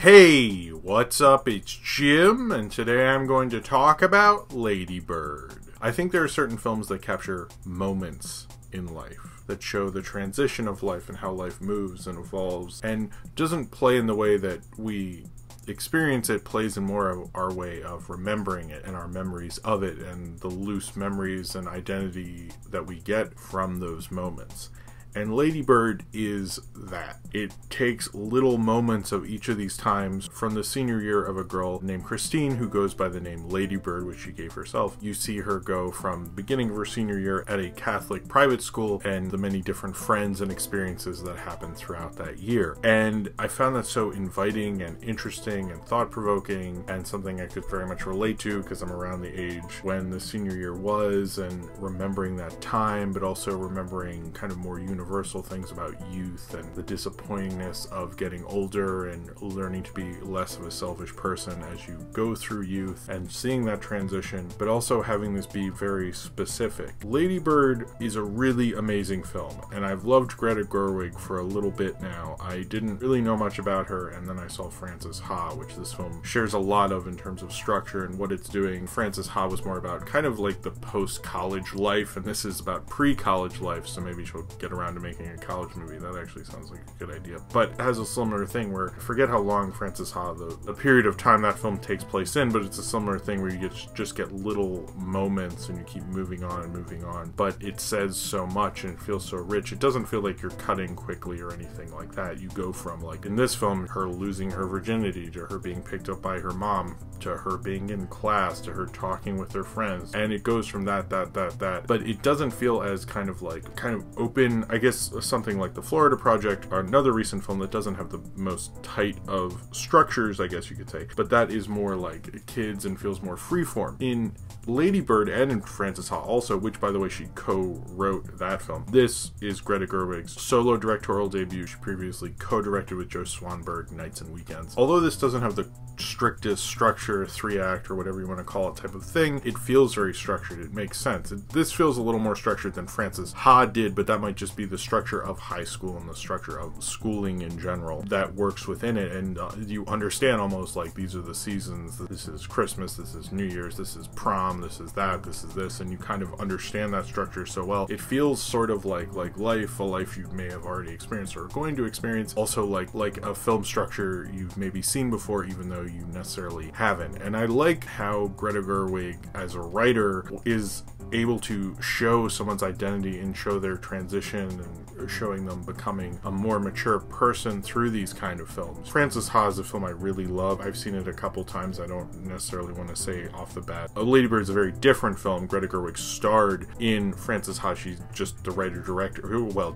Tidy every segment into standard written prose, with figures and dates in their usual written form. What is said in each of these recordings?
Hey, what's up? It's Jim, and today I'm going to talk about Lady Bird. I think there are certain films that capture moments in life, that show the transition of life and how life moves and evolves, and doesn't play in the way that we experience it, plays in more of our way of remembering it and our memories of it and the loose memories and identity that we get from those moments. And Lady Bird is that. It takes little moments of each of these times from the senior year of a girl named Christine who goes by the name Lady Bird, which she gave herself. You see her go from the beginning of her senior year at a Catholic private school and the many different friends and experiences that happen throughout that year. And I found that so inviting and interesting and thought-provoking and something I could very much relate to because I'm around the age when the senior year was, and remembering that time, but also remembering kind of more universal things about youth and the disappointingness of getting older and learning to be less of a selfish person as you go through youth, and seeing that transition, but also having this be very specific. Lady Bird is a really amazing film, and I've loved Greta Gerwig for a little bit now. I didn't really know much about her, and then I saw Frances Ha, which this film shares a lot of in terms of structure and what it's doing. Frances Ha was more about kind of like the post-college life, and this is about pre-college life, so maybe she'll get around to making a college movie. That actually sounds like a good idea. But it has a similar thing where, I forget how long Frances Ha, the period of time that film takes place in, but it's a similar thing where you just get little moments and you keep moving on and moving on. But it says so much and it feels so rich. It doesn't feel like you're cutting quickly or anything like that. You go from, like in this film, her losing her virginity to her being picked up by her mom, to her being in class, to her talking with her friends. And it goes from that. But it doesn't feel as kind of open, I guess, something like The Florida Project, or another recent film that doesn't have the most tight of structures, I guess you could say, but that is more like kids and feels more freeform. In Lady Bird and in Frances Ha also, which by the way she co-wrote that film, this is Greta Gerwig's solo directorial debut. She previously co-directed with Joe Swanberg Nights and Weekends. Although this doesn't have the strictest structure, 3-act or whatever you want to call it type of thing, it feels very structured. It makes sense. This feels a little more structured than Frances Ha did, but that might just be the structure of high school and the structure of schooling in general that works within it. And you understand almost like these are the seasons. This is Christmas, this is New Year's, this is prom, this is that, this is this, and you kind of understand that structure so well. It feels sort of like life, a life you may have already experienced or are going to experience. Also like a film structure you've maybe seen before, even though you necessarily haven't. And I like how Greta Gerwig as a writer is able to show someone's identity and show their transition and showing them becoming a more mature person through these kind of films. Frances Ha is a film I really love. I've seen it a couple times. I don't necessarily want to say off the bat. Lady Bird is a very different film. Greta Gerwig starred in Frances Ha. She's just the writer-director. Well,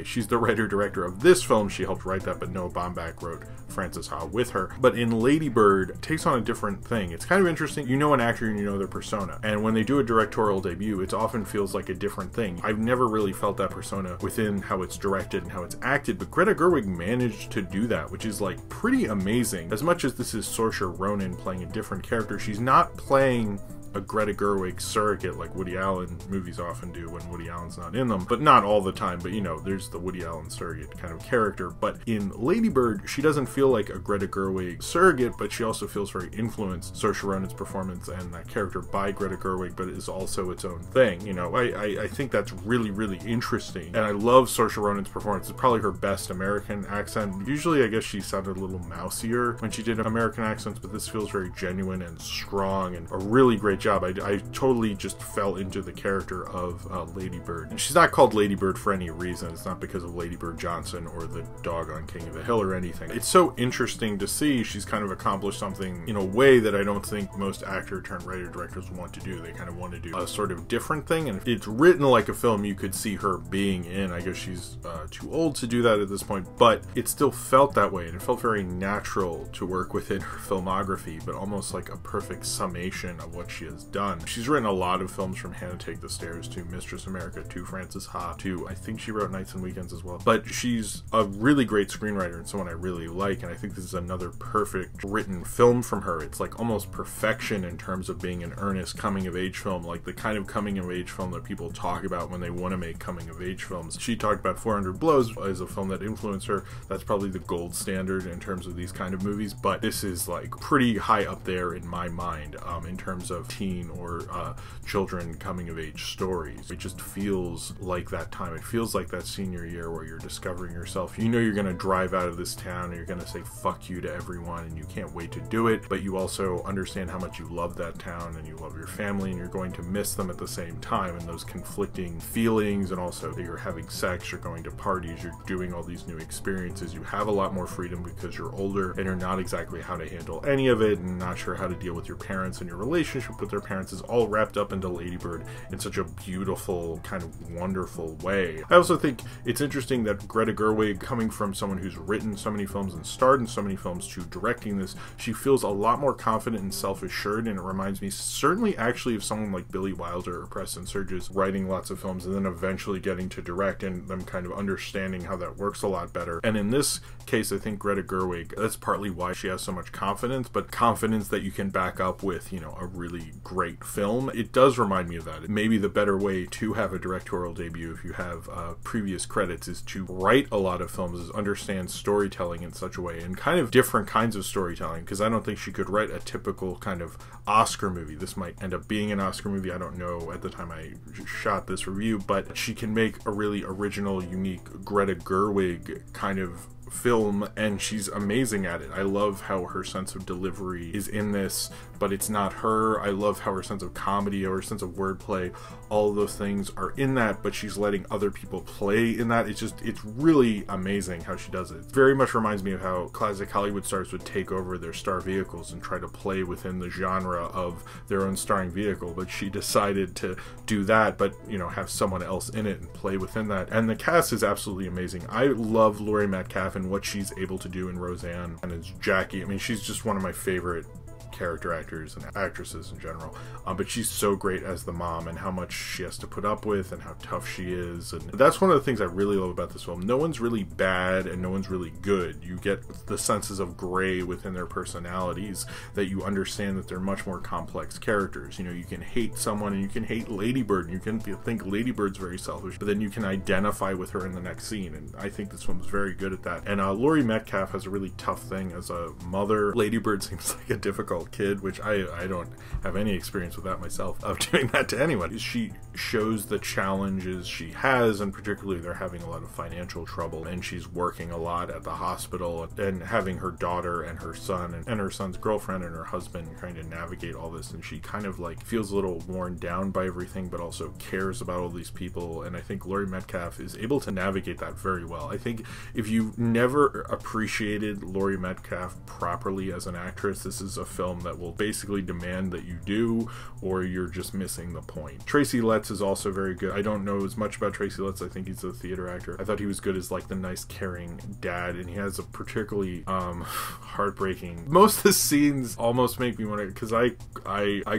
she's the writer-director of this film. She helped write that, but Noah Baumbach wrote Frances Ha with her. But in Lady Bird, it takes on a different thing. It's kind of interesting. You know an actor and you know their persona. And when they do a directorial debut, it often feels like a different thing. I've never really felt that persona within how it's directed and how it's acted, but Greta Gerwig managed to do that, which is like pretty amazing. As much as this is Saoirse Ronan playing a different character, she's not playing a Greta Gerwig surrogate like Woody Allen movies often do when Woody Allen's not in them, but not all the time. But you know, there's the Woody Allen surrogate kind of character. But in Lady Bird, she doesn't feel like a Greta Gerwig surrogate, but she also feels very influenced. Saoirse Ronan's performance and that character by Greta Gerwig, but it is also its own thing. You know, I think that's really, really interesting. And I love Saoirse Ronan's performance. It's probably her best American accent. Usually, I guess she sounded a little mousier when she did American accents, but this feels very genuine and strong and a really great job. I totally just fell into the character of Lady Bird. And she's not called Lady Bird for any reason. It's not because of Lady Bird Johnson or the dog on King of the Hill or anything. It's so interesting to see she's kind of accomplished something in a way that I don't think most actor turned writer directors want to do. They kind of want to do a sort of different thing, and it's written like a film you could see her being in. I guess she's too old to do that at this point, but it still felt that way, and it felt very natural to work within her filmography, but almost like a perfect summation of what she has has done. She's written a lot of films, from Hannah Take the Stairs to Mistress America to Frances Ha to, I think she wrote Nights and Weekends as well. But she's a really great screenwriter and someone I really like, and I think this is another perfect written film from her. It's like almost perfection in terms of being an earnest coming of age film, like the kind of coming of age film that people talk about when they want to make coming of age films. She talked about 400 Blows as a film that influenced her. That's probably the gold standard in terms of these kind of movies, but this is like pretty high up there in my mind in terms of teen or children coming of age stories. It just feels like that time. It feels like that senior year where you're discovering yourself. You know you're going to drive out of this town and you're going to say fuck you to everyone, and you can't wait to do it, but you also understand how much you love that town and you love your family, and you're going to miss them at the same time, and those conflicting feelings, and also that you're having sex, you're going to parties, you're doing all these new experiences. You have a lot more freedom because you're older and you're not exactly how to handle any of it, and not sure how to deal with your parents, and your relationship with their parents is all wrapped up into Lady Bird in such a beautiful, kind of wonderful way. I also think it's interesting that Greta Gerwig, coming from someone who's written so many films and starred in so many films, to directing this, she feels a lot more confident and self-assured, and it reminds me certainly actually of someone like Billy Wilder or Preston Sturges, writing lots of films and then eventually getting to direct, and them kind of understanding how that works a lot better. And in this case, I think Greta Gerwig, that's partly why she has so much confidence, but confidence that you can back up with, you know, a really great film. It does remind me of that. Maybe the better way to have a directorial debut, if you have previous credits, is to write a lot of films, is understand storytelling in such a way, and kind of different kinds of storytelling, because I don't think she could write a typical kind of Oscar movie. This might end up being an Oscar movie, I don't know at the time I shot this review, but she can make a really original, unique Greta Gerwig kind of film, and she's amazing at it. I love how her sense of delivery is in this, but it's not her. I love how her sense of comedy or her sense of wordplay, all of those things are in that, but she's letting other people play in that. It's really amazing how she does it. It very much reminds me of how classic Hollywood stars would take over their star vehicles and try to play within the genre of their own starring vehicle, but she decided to do that, but, you know, have someone else in it and play within that. And the cast is absolutely amazing. I love Laurie Metcalf and what she's able to do in Roseanne and as Jackie. I mean, she's just one of my favorite character actors and actresses in general, but she's so great as the mom, and how much she has to put up with and how tough she is. And that's one of the things I really love about this film. No one's really bad and no one's really good. You get the senses of gray within their personalities, that you understand that they're much more complex characters. You know, you can hate someone and you can hate Lady Bird and you can think Lady Bird's very selfish, but then you can identify with her in the next scene, and I think this film's very good at that. And Laurie Metcalf has a really tough thing as a mother. Lady Bird seems like a difficult kid, which I don't have any experience with that myself, of doing that to anyone. She shows the challenges she has, and particularly they're having a lot of financial trouble, and she's working a lot at the hospital, and having her daughter and her son and her son's girlfriend and her husband trying to navigate all this, and she kind of like feels a little worn down by everything, but also cares about all these people. And I think Laurie Metcalf is able to navigate that very well. I think if you've never appreciated Laurie Metcalf properly as an actress, this is a film that will basically demand that you do, or you're just missing the point. Tracy Letts is also very good. I don't know as much about Tracy Letts. I think he's a theater actor. I thought he was good as like the nice, caring dad, and he has a particularly heartbreaking. Most of the scenes almost make me want to, because I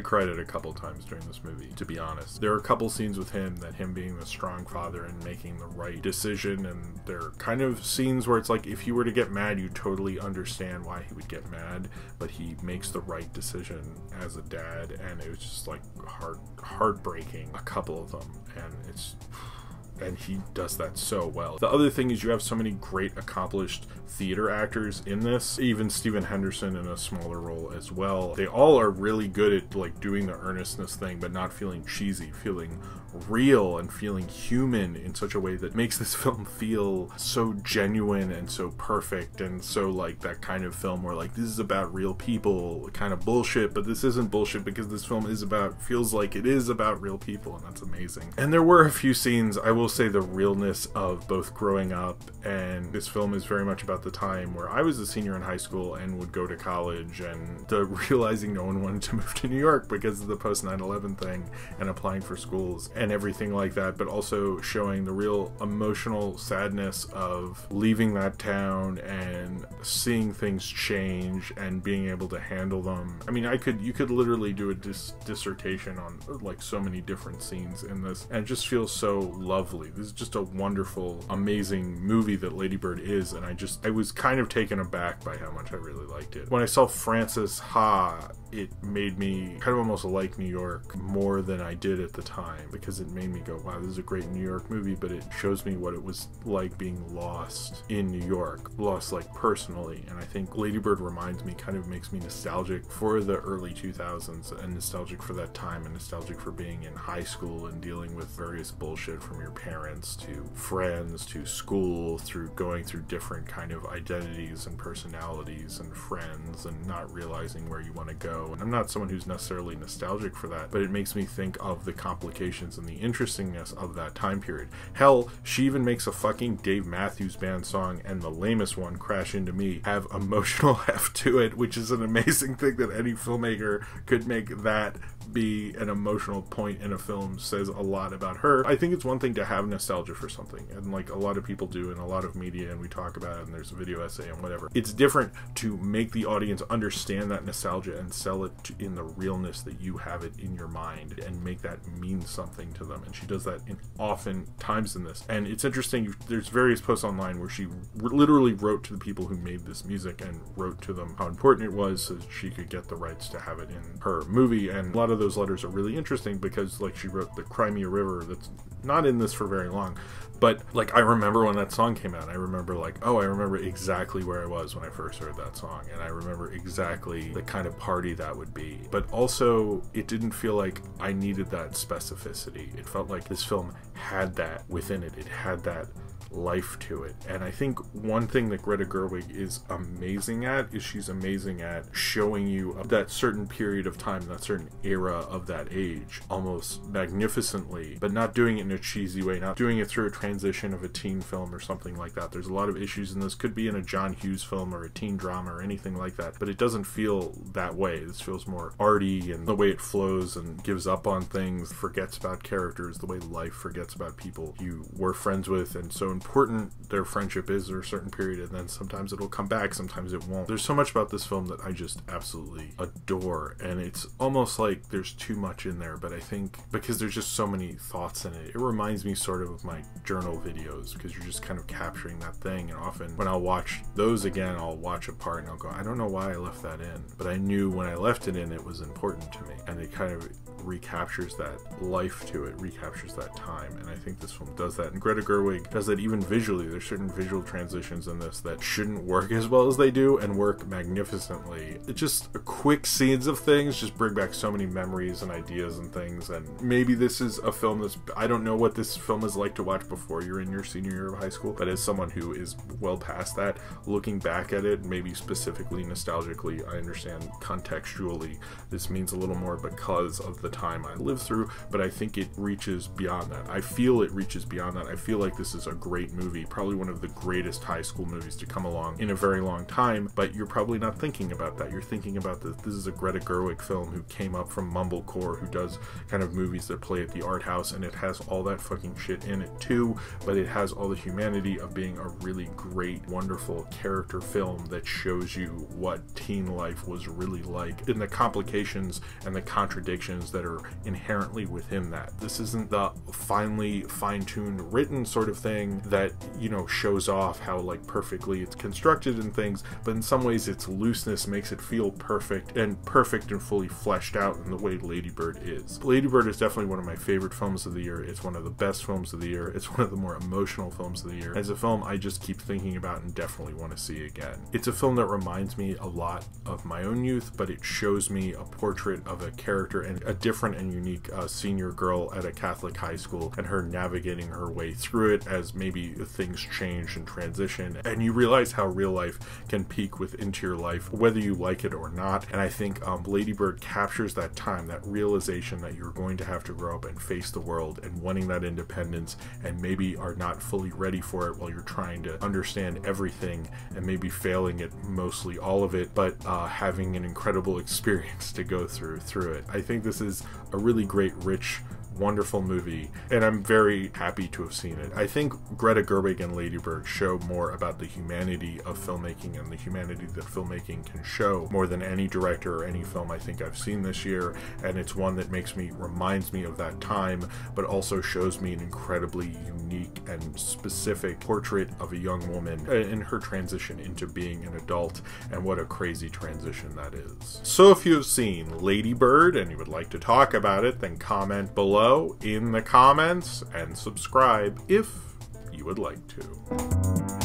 cried it a couple times during this movie, to be honest. There are a couple scenes with him being the strong father and making the right decision, and there are kind of scenes where it's like, if he were to get mad, you totally understand why he would get mad, but he makes the right decision as a dad, and it was just like heartbreaking, a couple of them, and he does that so well. The other thing is you have so many great accomplished theater actors in this, even Stephen Henderson in a smaller role as well. They all are really good at like doing the earnestness thing, but not feeling cheesy, feeling real and feeling human in such a way that makes this film feel so genuine and so perfect, and so like that kind of film where like this is about real people kind of bullshit, but this isn't bullshit because this film feels like it is about real people, and that's amazing. And there were a few scenes, I will will say the realness of both growing up, and this film is very much about the time where I was a senior in high school and would go to college, and the realizing no one wanted to move to New York because of the post 9/11 thing and applying for schools and everything like that, but also showing the real emotional sadness of leaving that town and seeing things change and being able to handle them. I mean, you could literally do a dissertation on like so many different scenes in this, and it just feels so lovely. This is just a wonderful, amazing movie that Lady Bird is, and I was kind of taken aback by how much I really liked it. When I saw Frances Ha, it made me kind of almost like New York more than I did at the time, because it made me go, wow, this is a great New York movie, but it shows me what it was like being lost in New York, lost like personally. And I think Lady Bird reminds me, kind of makes me nostalgic for the early 2000s and nostalgic for that time and nostalgic for being in high school and dealing with various bullshit from your parents to friends to school, through going through different kind of identities and personalities and friends and not realizing where you want to go. And I'm not someone who's necessarily nostalgic for that, but it makes me think of the complications and the interestingness of that time period. Hell, she even makes a fucking Dave Matthews Band song, and the lamest one, Crash Into Me, have emotional heft to it, which is an amazing thing that any filmmaker could make that be an emotional point in a film. Says a lot about her. I think it's one thing to have nostalgia for something, and like a lot of people do in a lot of media, and we talk about it, and there's a video essay and whatever. It's different to make the audience understand that nostalgia and sell it in the realness that you have it in your mind and make that mean something to them. And she does that in often times in this. And it's interesting, there's various posts online where she literally wrote to the people who made this music and wrote to them how important it was so that she could get the rights to have it in her movie. And a lot of those letters are really interesting because like she wrote the Crimea River, that's not in this for very long, but like I remember when that song came out, I remember like, oh, I remember exactly where I was when I first heard that song, and I remember exactly the kind of party that would be. But also it didn't feel like I needed that specificity. It felt like this film had that within it. It had that life to it. And I think one thing that Greta Gerwig is amazing at is she's amazing at showing you that certain period of time, that certain era of that age, almost magnificently, but not doing it in a cheesy way, not doing it through a transition of a teen film or something like that. There's a lot of issues in this. Could be in a John Hughes film or a teen drama or anything like that, but it doesn't feel that way. This feels more arty, and the way it flows and gives up on things, forgets about characters, the way life forgets about people you were friends with, and so important their friendship is for a certain period, and then sometimes it'll come back, sometimes it won't. There's so much about this film that I just absolutely adore, and it's almost like there's too much in there, but I think because there's just so many thoughts in it, it reminds me sort of my journal videos, because you're just kind of capturing that thing. And often when I'll watch those again, I'll watch a part and I'll go, I don't know why I left that in, but I knew when I left it in, it was important to me, and it kind of recaptures that life to it, recaptures that time. And I think this film does that, and Greta Gerwig does that even visually. There's certain visual transitions in this that shouldn't work as well as they do and work magnificently. It's just quick scenes of things just bring back so many memories and ideas and things. And maybe this is a film that's, I don't know what this film is like to watch before you're in your senior year of high school, but as someone who is well past that, looking back at it, maybe specifically nostalgically, I understand contextually this means a little more because of the time I lived through, but I think it reaches beyond that. I feel it reaches beyond that. I feel like this is a great movie, probably one of the greatest high school movies to come along in a very long time, but you're probably not thinking about that. You're thinking about this is a Greta Gerwig film who came up from mumblecore, who does kind of movies that play at the art house, and it has all that fucking shit in it too, but it has all the humanity of being a really great, wonderful character film that shows you what teen life was really like, and the complications and the contradictions that are inherently within that. This isn't the finely fine-tuned written sort of thing that, you know, shows off how like perfectly it's constructed and things, but in some ways its looseness makes it feel perfect and fully fleshed out in the way Lady Bird is. Lady Bird is definitely one of my favorite films of the year. It's one of the best films of the year. It's one of the more emotional films of the year. It's a film I just keep thinking about and definitely want to see again. It's a film that reminds me a lot of my own youth, but it shows me a portrait of a character and a different and unique senior girl at a Catholic high school, and her navigating her way through it as maybe maybe things change and transition, and you realize how real life can peek into your life, whether you like it or not. And I think Lady Bird captures that time, that realization that you're going to have to grow up and face the world, and wanting that independence, and maybe are not fully ready for it while you're trying to understand everything, and maybe failing at mostly all of it, but having an incredible experience to go through it. I think this is a really great, rich, wonderful movie, and I'm very happy to have seen it. I think Greta Gerwig and Lady Bird show more about the humanity of filmmaking and the humanity that filmmaking can show more than any director or any film I think I've seen this year, and it's one that reminds me of that time, but also shows me an incredibly unique and specific portrait of a young woman in her transition into being an adult, and what a crazy transition that is. So if you have seen Lady Bird and you would like to talk about it, then comment below in the comments and subscribe if you would like to.